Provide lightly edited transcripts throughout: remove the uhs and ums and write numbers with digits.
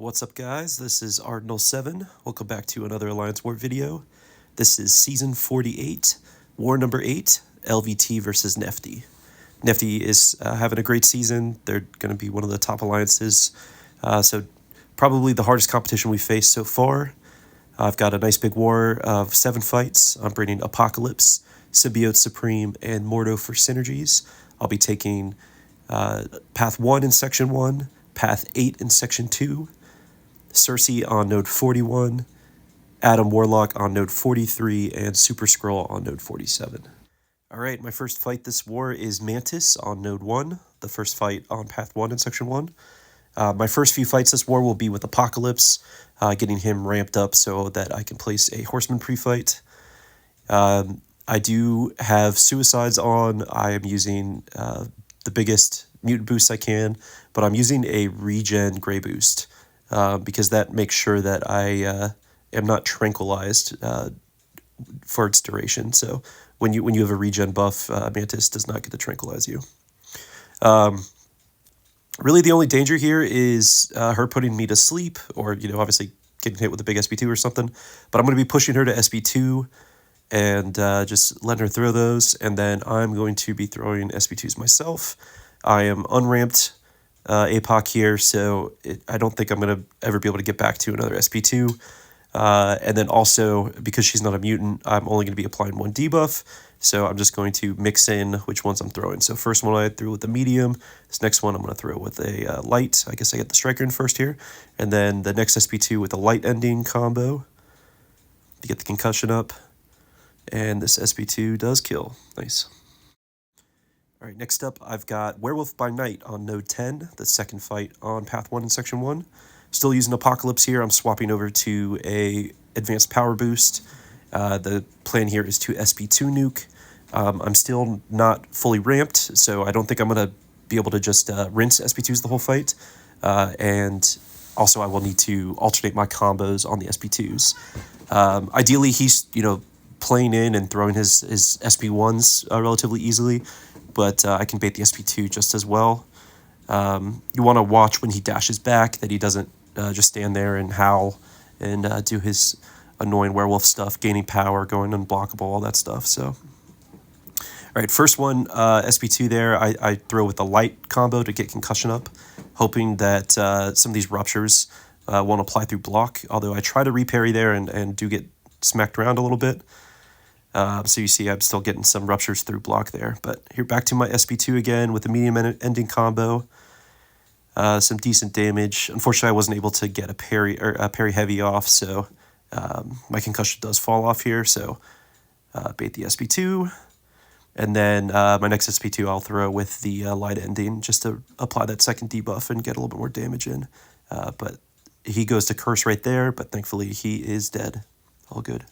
What's up, guys? This is Ardinal7. Welcome back to another Alliance War video. This is Season 48, War number 8, LVT versus Nefti. Nefti is having a great season. They're going to be one of the top alliances. So probably the hardest competition we've faced so far. I've got a nice big war of 7 fights. I'm bringing Apocalypse, Symbiote Supreme, and Mordo for synergies. I'll be taking Path 1 in Section 1, Path 8 in Section 2, Sersi on node 41, Adam Warlock on node 43, and Super Skrull on node 47. Alright, my first fight this war is Mantis on node 1, the first fight on Path 1 in Section 1. My first few fights this war will be with Apocalypse, getting him ramped up so that I can place a Horseman pre-fight. I do have Suicides on. I am using the biggest mutant boost I can, but I'm using a regen Grey boost. Because that makes sure that I am not tranquilized for its duration. So when you have a regen buff, Mantis does not get to tranquilize you. Really, the only danger here is her putting me to sleep, or obviously getting hit with a big SB2 or something. But I'm going to be pushing her to SB2 and just letting her throw those, and then I'm going to be throwing SB2s myself. I am unramped APOC here, so I don't think I'm going to ever be able to get back to another SP2. And then also, because she's not a mutant, I'm only going to be applying 1 debuff, so I'm just going to mix in which ones I'm throwing. So first one I threw with the medium, this next one I'm going to throw with a light. I guess I get the striker in first here, and then the next SP2 with a light ending combo to get the concussion up, and this SP2 does kill. Nice. All right, next up, I've got Werewolf by Night on node 10, the second fight on Path 1 in Section 1. Still using Apocalypse here. I'm swapping over to a advanced power boost. The plan here is to SP2 nuke. I'm still not fully ramped, so I don't think I'm going to be able to just rinse SP2s the whole fight. And also, I will need to alternate my combos on the SP2s. Ideally, he's, playing in and throwing his SP1s relatively easily, but I can bait the SP2 just as well. You want to watch when he dashes back that he doesn't just stand there and howl and do his annoying werewolf stuff, gaining power, going unblockable, all that stuff. So, all right, first one, SP2 there, I throw with the light combo to get concussion up, hoping that some of these ruptures won't apply through block, although I try to reparry there and do get smacked around a little bit. So you see I'm still getting some ruptures through block there. But here, back to my SP2 again with the medium ending combo. Some decent damage. Unfortunately, I wasn't able to get a parry heavy off, so my concussion does fall off here. So bait the SP2. And then my next SP2 I'll throw with the light ending just to apply that second debuff and get a little bit more damage in. But he goes to curse right there, but thankfully he is dead. All good.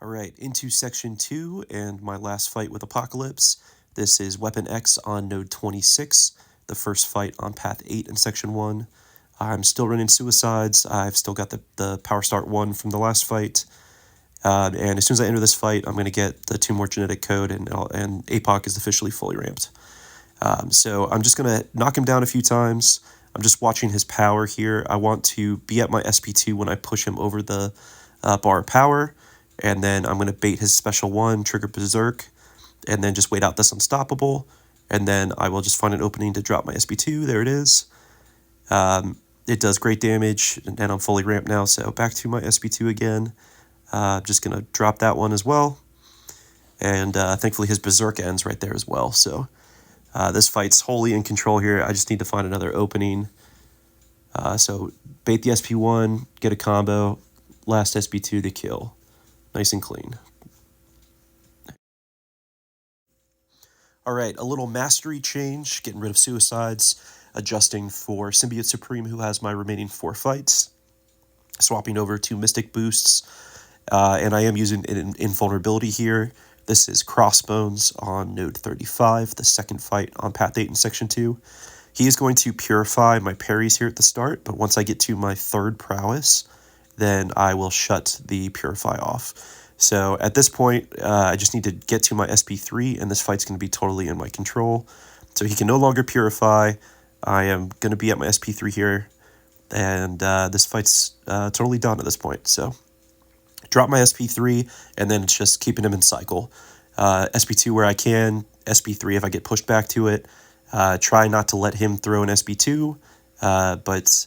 All right, into Section 2 and my last fight with Apocalypse. This is Weapon X on node 26, the first fight on Path 8 in Section 1. I'm still running Suicides. I've still got the Power Start 1 from the last fight. And as soon as I enter this fight, I'm going to get the 2 more genetic code, and APOC is officially fully ramped. So I'm just going to knock him down a few times. I'm just watching his power here. I want to be at my SP2 when I push him over the bar of power. And then I'm going to bait his special 1, trigger Berserk, and then just wait out this Unstoppable. And then I will just find an opening to drop my SP2. There it is. It does great damage, and I'm fully ramped now, so back to my SP2 again. Just going to drop that one as well. And thankfully his Berserk ends right there as well. So this fight's wholly in control here. I just need to find another opening. So bait the SP1, get a combo, last SP2 to kill. Nice and clean. All right, a little mastery change, getting rid of Suicides, adjusting for Symbiote Supreme, who has my remaining 4 fights, swapping over to Mystic Boosts, and I am using an invulnerability here. This is Crossbones on node 35, the second fight on Path 8 in Section 2. He is going to purify my parries here at the start, but once I get to my 3rd prowess, then I will shut the Purify off. So at this point, I just need to get to my SP3, and this fight's going to be totally in my control. So he can no longer Purify. I am going to be at my SP3 here, and this fight's totally done at this point. So drop my SP3, and then it's just keeping him in cycle. SP2 where I can, SP3 if I get pushed back to it. Try not to let him throw an SP2, but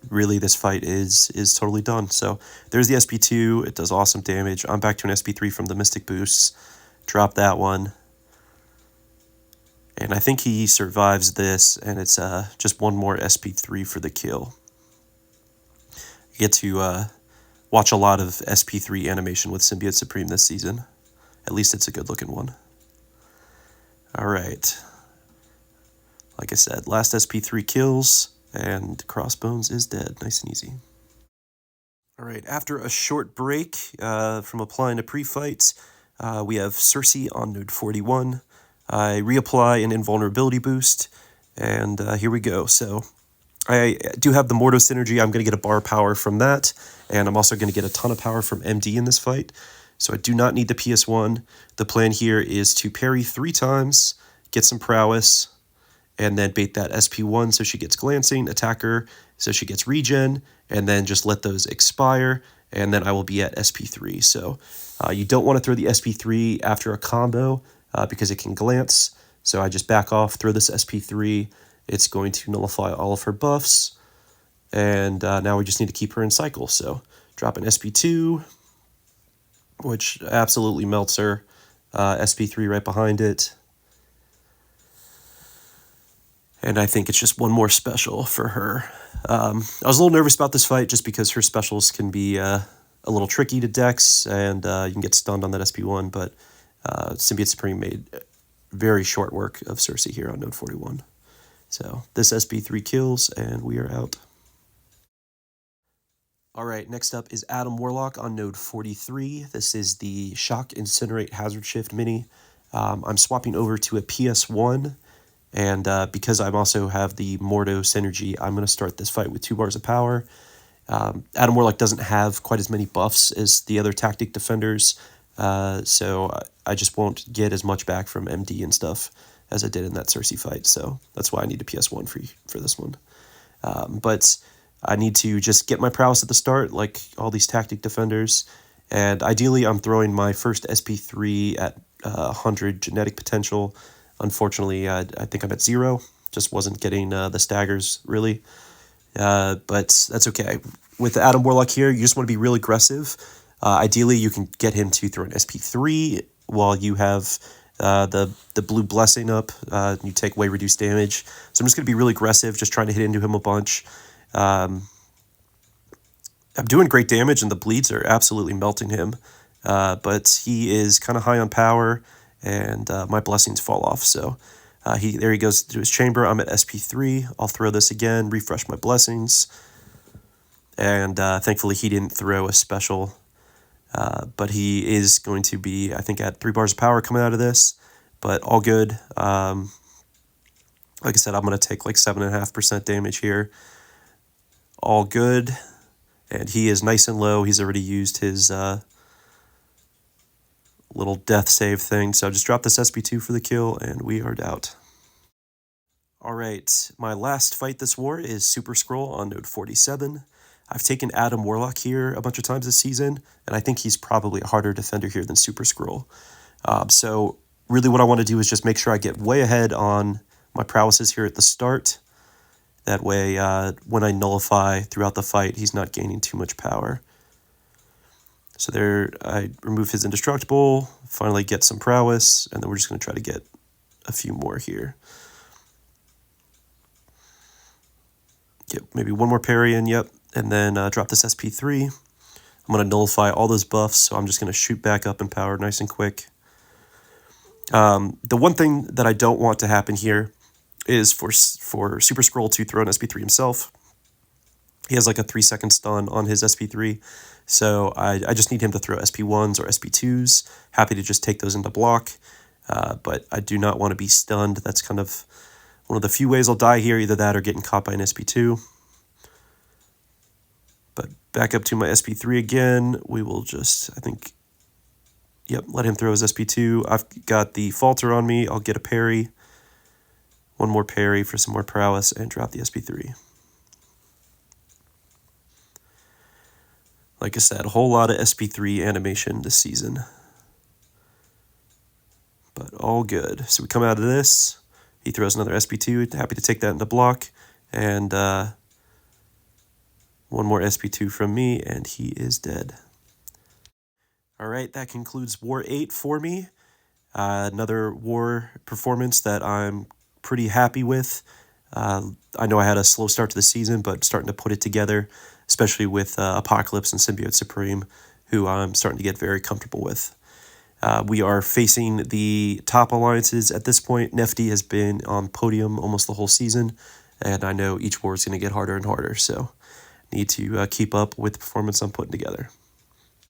really this fight is totally done. So there's the SP2. It does awesome damage. I'm back to an SP3 from the Mystic boosts. Drop that one. And I think he survives this, and it's just one more SP3 for the kill. You get to watch a lot of SP3 animation with Symbiote Supreme this season. At least it's a good-looking one. All right. Like I said, last SP3 kills, and Crossbones is dead. Nice and easy. All right, after a short break from applying a pre-fight, we have Sersi on node 41. I reapply an invulnerability boost, and here we go. So I do have the Mordo synergy. I'm going to get a bar power from that, and I'm also going to get a ton of power from MD in this fight. So I do not need the PS1. The plan here is to parry 3 times, get some prowess, and then bait that SP1 so she gets glancing, attack her so she gets regen, and then just let those expire, and then I will be at SP3. So you don't want to throw the SP3 after a combo because it can glance. So I just back off, throw this SP3. It's going to nullify all of her buffs, and now we just need to keep her in cycle. So drop an SP2, which absolutely melts her. SP3 right behind it. And I think it's just one more special for her. I was a little nervous about this fight just because her specials can be a little tricky to dex, and you can get stunned on that SP1, but Symbiote Supreme made very short work of Sersi here on node 41. So this SP3 kills, and we are out. All right, next up is Adam Warlock on node 43. This is the Shock Incinerate Hazard Shift mini. I'm swapping over to a PS1, and because I also have the Mordo synergy, I'm going to start this fight with 2 bars of power. Adam Warlock doesn't have quite as many buffs as the other tactic defenders, so I just won't get as much back from MD and stuff as I did in that Sersi fight, so that's why I need a PS1 for this one. But I need to just get my prowess at the start, like all these tactic defenders, and ideally I'm throwing my first SP3 at 100 genetic potential. Unfortunately, I think I'm at 0. Just wasn't getting the staggers, really. But that's okay. With Adam Warlock here, you just want to be really aggressive. Ideally, you can get him to throw an SP3 while you have the blue blessing up. You take way reduced damage. So I'm just going to be really aggressive, just trying to hit into him a bunch. I'm doing great damage, and the bleeds are absolutely melting him. But he is kind of high on power, and my blessings fall off. So there he goes to his chamber. I'm at SP3. I'll throw this again, refresh my blessings. And thankfully he didn't throw a special. But he is going to be, I think, at 3 bars of power coming out of this. But all good. Like I said, I'm going to take like 7.5% damage here. All good. And he is nice and low. He's already used his little death save thing. So just drop this SP2 for the kill, and we are out. All right, my last fight this war is Super Skrull on node 47. I've taken Adam Warlock here a bunch of times this season, and I think he's probably a harder defender here than Super Skrull. So really what I want to do is just make sure I get way ahead on my prowesses here at the start. That way, when I nullify throughout the fight, he's not gaining too much power. So there, I remove his indestructible, finally get some prowess, and then we're just going to try to get a few more here. Get maybe one more parry in, yep, and then drop this SP3. I'm going to nullify all those buffs, so I'm just going to shoot back up in power nice and quick. The one thing that I don't want to happen here is for Super Skrull to throw an SP3 himself. He has like a 3-second stun on his SP3, so I just need him to throw SP1s or SP2s. Happy to just take those into block, but I do not want to be stunned. That's kind of one of the few ways I'll die here, either that or getting caught by an SP2. But back up to my SP3 again. We will just, I think, yep, let him throw his SP2. I've got the falter on me. I'll get a parry. one more parry for some more prowess, and drop the SP3. Like I said, a whole lot of SP3 animation this season. But all good. So we come out of this. He throws another SP2. Happy to take that into block. And one more SP2 from me, and he is dead. All right, that concludes War 8 for me. Another war performance that I'm pretty happy with. I know I had a slow start to the season, but starting to put it together, especially with Apocalypse and Symbiote Supreme, who I'm starting to get very comfortable with. We are facing the top alliances at this point. Nefti has been on podium almost the whole season, and I know each war is going to get harder and harder, so need to keep up with the performance I'm putting together.